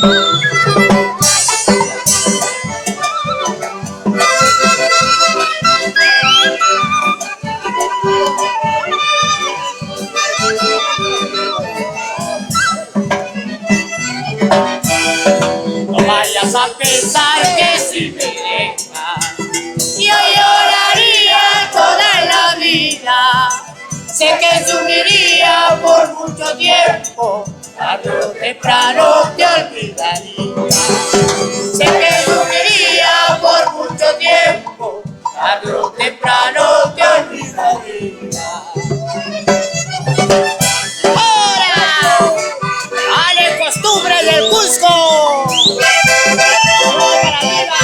No vayas a pensar que si me dejas yo lloraría toda la vida. Sé que sufriría por mucho tiempo, tarde o temprano te olvidaría. Sé que sufriría por mucho tiempo, tarde o temprano te olvidaría. ¡Ahora! ¡Ale, costumbre del Cusco! ¡Vamos para arriba!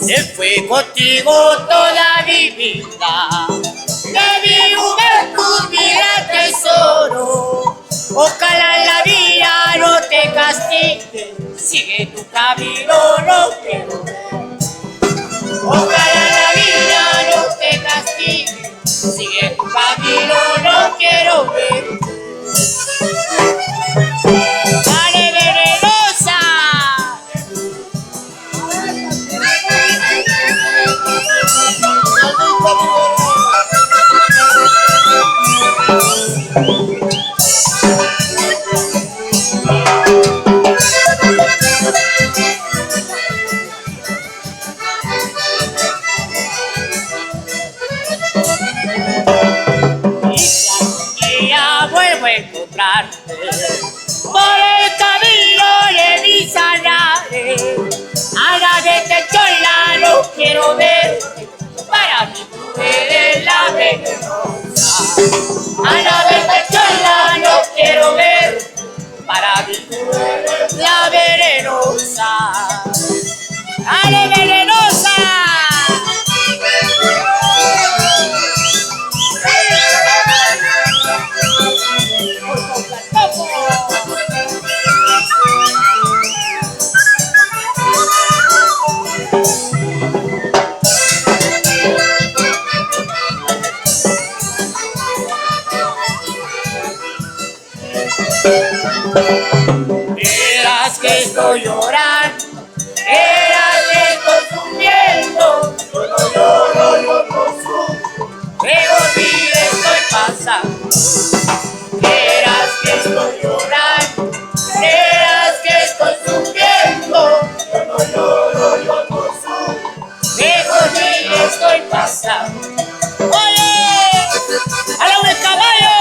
Se fue contigo toda mi vida, de mi juventud, mi gran tesoro. Ojalá la vida no te castigue, sigue tu camino, no quiero ver. Ojalá la vida no te castigue, sigue tu camino, no quiero ver. ¡Dale, venenosa! Vuelvo a encontrarte por el camino de mis anales. A la vez de chola no quiero ver, para mí tú eres la venenosa. A la vez de chola no quiero ver, para mí tú eres la venenosa. ¡Dale, venenosa! Verás que estoy llorando, verás que estoy sufriendo. Yo no lloro, yo no sufro, pero sí estoy pasando. Verás que estoy llorando, verás que estoy sufriendo. Yo no lloro, yo no sufro, pero sí estoy pasando. ¡Oye! ¡A la del caballo!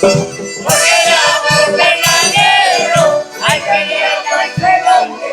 Porque el amor verdadero hay que llevarlo entre los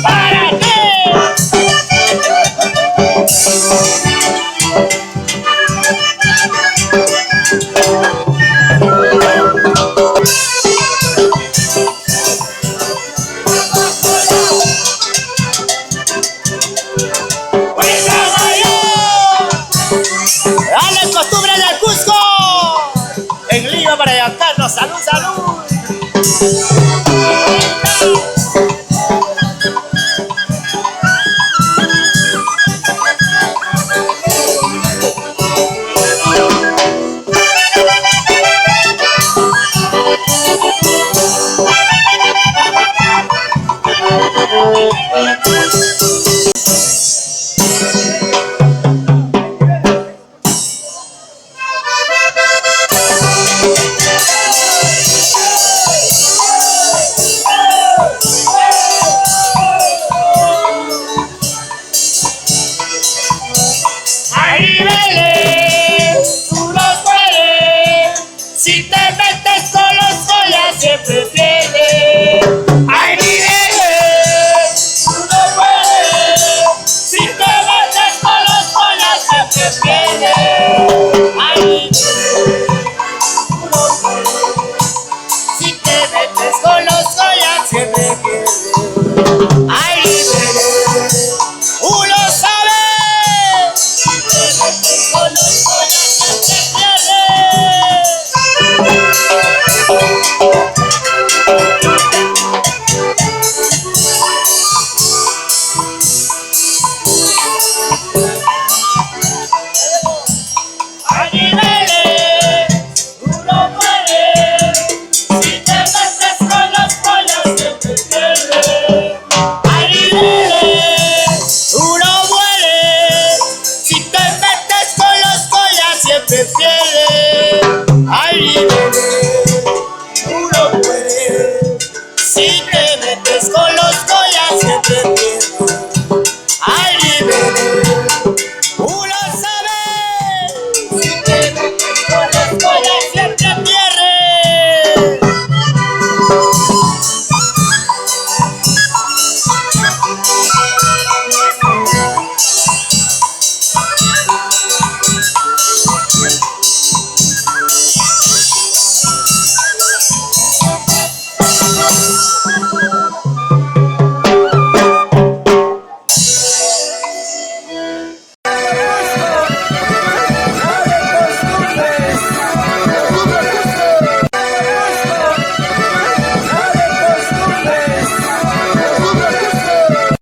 ¿Para qué? ¡Dale costumbre del Cusco! En Lima para Yacanto, salud, salud.